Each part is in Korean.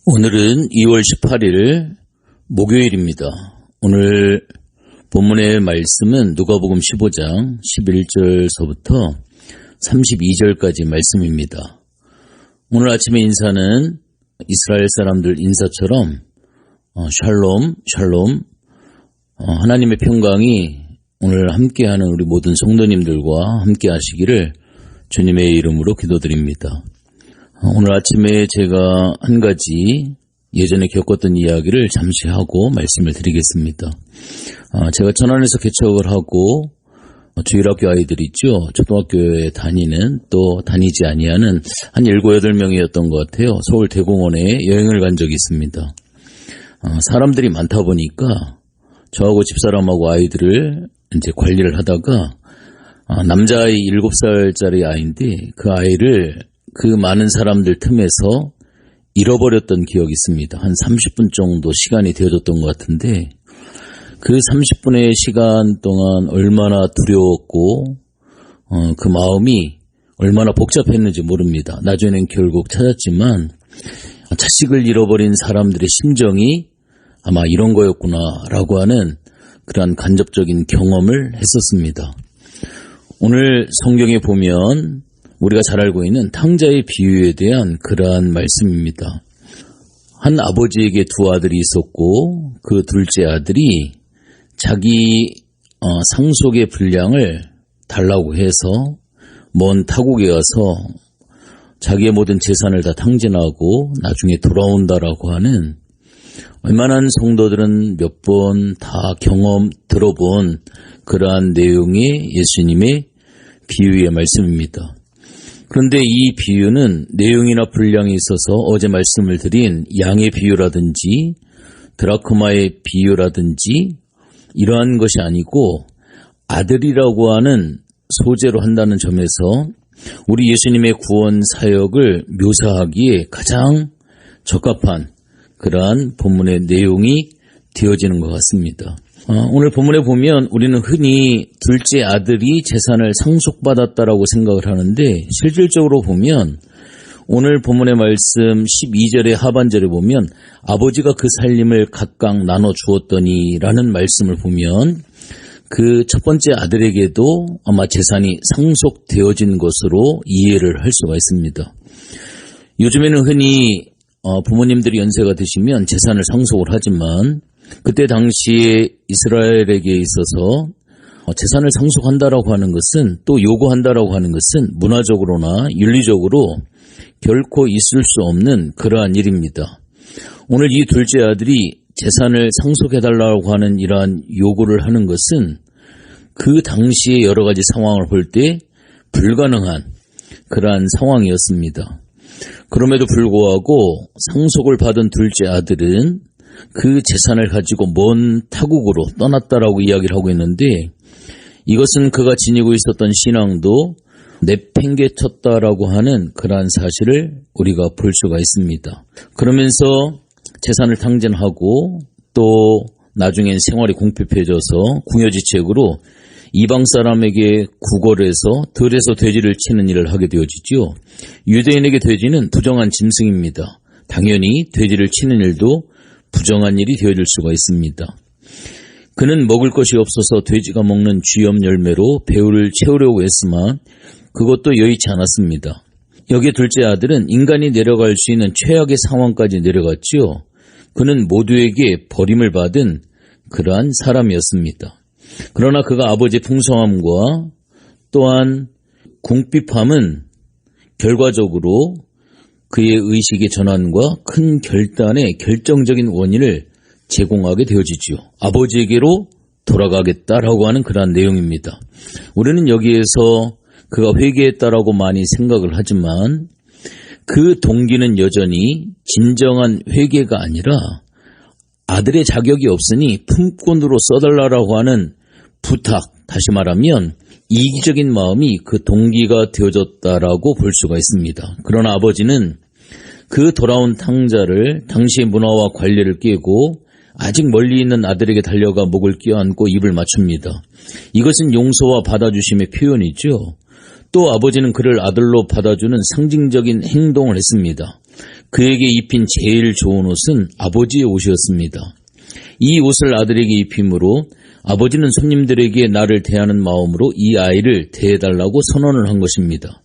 오늘은 2월 18일 목요일입니다. 오늘 본문의 말씀은 누가복음 15장 11절서부터 32절까지 말씀입니다. 오늘 아침의 인사는 이스라엘 사람들 인사처럼 샬롬, 샬롬, 하나님의 평강이 오늘 함께하는 우리 모든 성도님들과 함께 하시기를 주님의 이름으로 기도드립니다. 오늘 아침에 제가 한 가지 예전에 겪었던 이야기를 잠시 하고 말씀을 드리겠습니다. 제가 천안에서 개척을 하고 주일학교 아이들 있죠. 초등학교에 다니는 또 다니지 아니하는 한 7, 8명이었던 것 같아요. 서울 대공원에 여행을 간 적이 있습니다. 사람들이 많다 보니까 저하고 집사람하고 아이들을 이제 관리를 하다가 남자아이 7살짜리 아이인데 그 아이를 그 많은 사람들 틈에서 잃어버렸던 기억이 있습니다. 한 30분 정도 시간이 되어졌던 것 같은데 그 30분의 시간 동안 얼마나 두려웠고 그 마음이 얼마나 복잡했는지 모릅니다. 나중에는 결국 찾았지만 자식을 잃어버린 사람들의 심정이 아마 이런 거였구나라고 하는 그러한 간접적인 경험을 했었습니다. 오늘 성경에 보면 우리가 잘 알고 있는 탕자의 비유에 대한 그러한 말씀입니다. 한 아버지에게 두 아들이 있었고 그 둘째 아들이 자기 상속의 분량을 달라고 해서 먼 타국에 가서 자기의 모든 재산을 다 탕진하고 나중에 돌아온다라고 하는 웬만한 성도들은 몇 번 다 들어본 그러한 내용의 예수님의 비유의 말씀입니다. 그런데 이 비유는 내용이나 분량이 있어서 어제 말씀을 드린 양의 비유라든지 드라크마의 비유라든지 이러한 것이 아니고 아들이라고 하는 소재로 한다는 점에서 우리 예수님의 구원 사역을 묘사하기에 가장 적합한 그러한 본문의 내용이 되어지는 것 같습니다. 오늘 본문에 보면 우리는 흔히 둘째 아들이 재산을 상속받았다라고 생각을 하는데 실질적으로 보면 오늘 본문의 말씀 12절의 하반절에 보면 아버지가 그 살림을 각각 나눠 주었더니라는 말씀을 보면 그 첫 번째 아들에게도 아마 재산이 상속되어진 것으로 이해를 할 수가 있습니다. 요즘에는 흔히 부모님들이 연세가 드시면 재산을 상속을 하지만 그때 당시에 이스라엘에게 있어서 재산을 상속한다라고 하는 것은 또 요구한다라고 하는 것은 문화적으로나 윤리적으로 결코 있을 수 없는 그러한 일입니다. 오늘 이 둘째 아들이 재산을 상속해달라고 하는 이러한 요구를 하는 것은 그 당시의 여러 가지 상황을 볼 때 불가능한 그러한 상황이었습니다. 그럼에도 불구하고 상속을 받은 둘째 아들은 그 재산을 가지고 먼 타국으로 떠났다라고 이야기를 하고 있는데 이것은 그가 지니고 있었던 신앙도 내팽개쳤다라고 하는 그러한 사실을 우리가 볼 수가 있습니다. 그러면서 재산을 탕진하고 또 나중엔 생활이 궁핍해져서 궁여지책으로 이방 사람에게 구걸해서 들에서 돼지를 치는 일을 하게 되어지죠. 유대인에게 돼지는 부정한 짐승입니다. 당연히 돼지를 치는 일도 부정한 일이 되어질 수가 있습니다. 그는 먹을 것이 없어서 돼지가 먹는 쥐염 열매로 배후를 채우려고 했으나 그것도 여의치 않았습니다. 여기에 둘째 아들은 인간이 내려갈 수 있는 최악의 상황까지 내려갔지요. 그는 모두에게 버림을 받은 그러한 사람이었습니다. 그러나 그가 아버지의 풍성함과 또한 궁핍함은 결과적으로 그의 의식의 전환과 큰 결단의 결정적인 원인을 제공하게 되어지지요. 아버지에게로 돌아가겠다라고 하는 그러한 내용입니다. 우리는 여기에서 그가 회개했다라고 많이 생각을 하지만 그 동기는 여전히 진정한 회개가 아니라 아들의 자격이 없으니 품꾼으로 써달라고 하는 부탁, 다시 말하면 이기적인 마음이 그 동기가 되어졌다라고 볼 수가 있습니다. 그러나 아버지는 그 돌아온 탕자를 당시의 문화와 관례를 깨고 아직 멀리 있는 아들에게 달려가 목을 껴안고 입을 맞춥니다. 이것은 용서와 받아주심의 표현이죠. 또 아버지는 그를 아들로 받아주는 상징적인 행동을 했습니다. 그에게 입힌 제일 좋은 옷은 아버지의 옷이었습니다. 이 옷을 아들에게 입힘으로 아버지는 손님들에게 나를 대하는 마음으로 이 아이를 대해달라고 선언을 한 것입니다.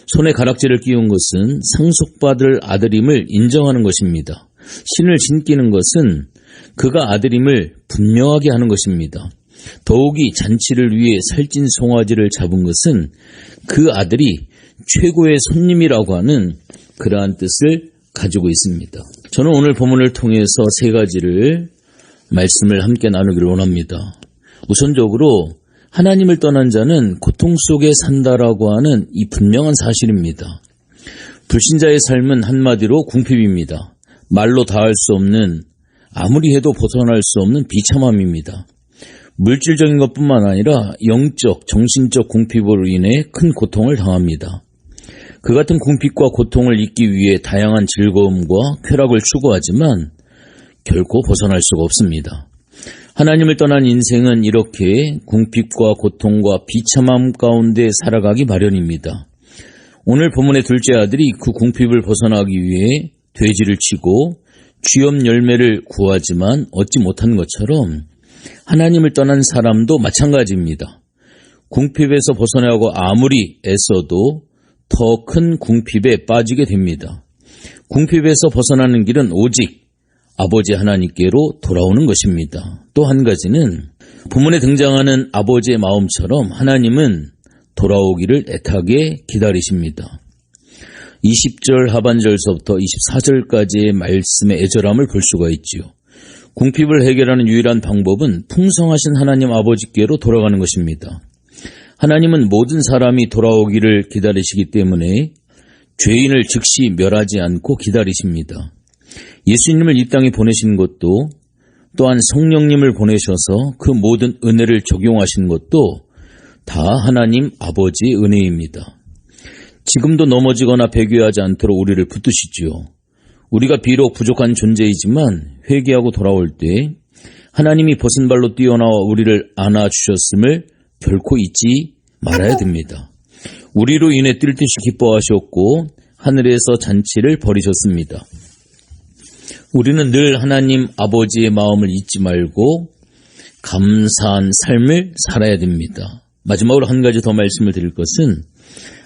손에 가락지를 끼운 것은 상속받을 아들임을 인정하는 것입니다. 신을 신기는 것은 그가 아들임을 분명하게 하는 것입니다. 더욱이 잔치를 위해 살찐 송아지를 잡은 것은 그 아들이 최고의 손님이라고 하는 그러한 뜻을 가지고 있습니다. 저는 오늘 본문을 통해서 세 가지를 말씀을 함께 나누기를 원합니다. 우선적으로 하나님을 떠난 자는 고통 속에 산다라고 하는 이 분명한 사실입니다. 불신자의 삶은 한마디로 궁핍입니다. 말로 다할 수 없는, 아무리 해도 벗어날 수 없는 비참함입니다. 물질적인 것뿐만 아니라 영적, 정신적 궁핍으로 인해 큰 고통을 당합니다. 그 같은 궁핍과 고통을 잊기 위해 다양한 즐거움과 쾌락을 추구하지만 결코 벗어날 수가 없습니다. 하나님을 떠난 인생은 이렇게 궁핍과 고통과 비참함 가운데 살아가기 마련입니다. 오늘 본문의 둘째 아들이 그 궁핍을 벗어나기 위해 돼지를 치고 쥐염 열매를 구하지만 얻지 못한 것처럼 하나님을 떠난 사람도 마찬가지입니다. 궁핍에서 벗어나고 아무리 애써도 더 큰 궁핍에 빠지게 됩니다. 궁핍에서 벗어나는 길은 오직 아버지 하나님께로 돌아오는 것입니다. 또 한 가지는 본문에 등장하는 아버지의 마음처럼 하나님은 돌아오기를 애타게 기다리십니다. 20절 하반절서부터 24절까지의 말씀의 애절함을 볼 수가 있지요. 궁핍을 해결하는 유일한 방법은 풍성하신 하나님 아버지께로 돌아가는 것입니다. 하나님은 모든 사람이 돌아오기를 기다리시기 때문에 죄인을 즉시 멸하지 않고 기다리십니다. 예수님을 이 땅에 보내신 것도, 또한 성령님을 보내셔서 그 모든 은혜를 적용하신 것도 다 하나님 아버지의 은혜입니다. 지금도 넘어지거나 배교하지 않도록 우리를 붙드시지요. 우리가 비록 부족한 존재이지만 회개하고 돌아올 때 하나님이 벗은 발로 뛰어나와 우리를 안아주셨음을 결코 잊지 말아야 됩니다. 우리로 인해 뛸 듯이 기뻐하셨고 하늘에서 잔치를 벌이셨습니다. 우리는 늘 하나님 아버지의 마음을 잊지 말고 감사한 삶을 살아야 됩니다. 마지막으로 한 가지 더 말씀을 드릴 것은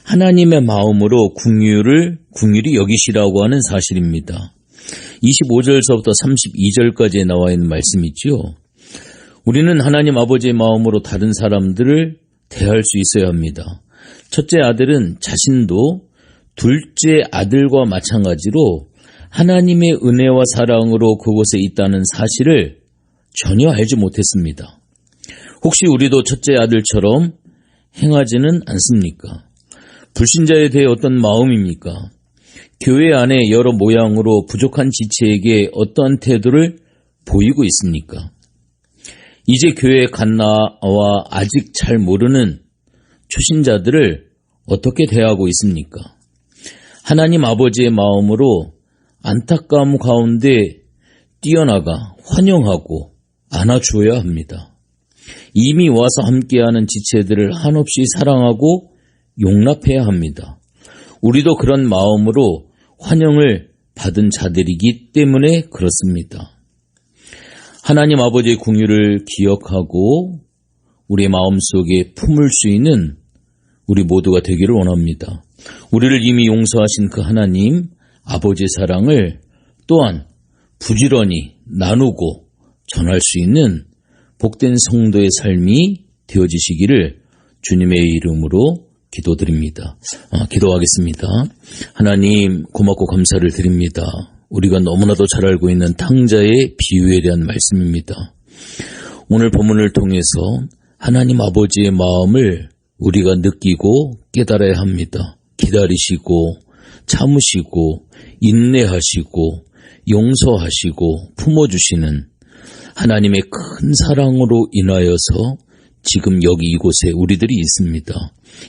하나님의 마음으로 긍휼히 여기시라고 하는 사실입니다. 25절서부터 32절까지에 나와 있는 말씀이죠. 우리는 하나님 아버지의 마음으로 다른 사람들을 대할 수 있어야 합니다. 첫째 아들은 자신도 둘째 아들과 마찬가지로 하나님의 은혜와 사랑으로 그곳에 있다는 사실을 전혀 알지 못했습니다. 혹시 우리도 첫째 아들처럼 행하지는 않습니까? 불신자에 대해 어떤 마음입니까? 교회 안에 여러 모양으로 부족한 지체에게 어떠한 태도를 보이고 있습니까? 이제 교회에 간 나와 아직 잘 모르는 초신자들을 어떻게 대하고 있습니까? 하나님 아버지의 마음으로 안타까움 가운데 뛰어나가 환영하고 안아주어야 합니다. 이미 와서 함께하는 지체들을 한없이 사랑하고 용납해야 합니다. 우리도 그런 마음으로 환영을 받은 자들이기 때문에 그렇습니다. 하나님 아버지의 긍휼을 기억하고 우리의 마음속에 품을 수 있는 우리 모두가 되기를 원합니다. 우리를 이미 용서하신 그 하나님 아버지의 사랑을 또한 부지런히 나누고 전할 수 있는 복된 성도의 삶이 되어지시기를 주님의 이름으로 기도드립니다. 기도하겠습니다. 하나님 고맙고 감사를 드립니다. 우리가 너무나도 잘 알고 있는 탕자의 비유에 대한 말씀입니다. 오늘 본문을 통해서 하나님 아버지의 마음을 우리가 느끼고 깨달아야 합니다. 기다리시고 참으시고 인내하시고 용서하시고 품어주시는 하나님의 큰 사랑으로 인하여서 지금 여기 이곳에 우리들이 있습니다.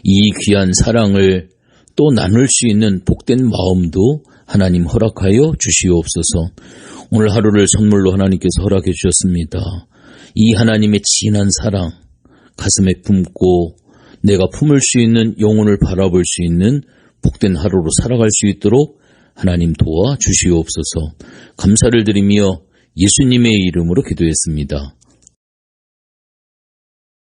이 귀한 사랑을 또 나눌 수 있는 복된 마음도 하나님 허락하여 주시옵소서. 오늘 하루를 선물로 하나님께서 허락해 주셨습니다. 이 하나님의 진한 사랑 가슴에 품고 내가 품을 수 있는 영혼을 바라볼 수 있는 복된 하루로 살아갈 수 있도록 하나님 도와 주시옵소서. 감사를 드리며 예수님의 이름으로 기도했습니다.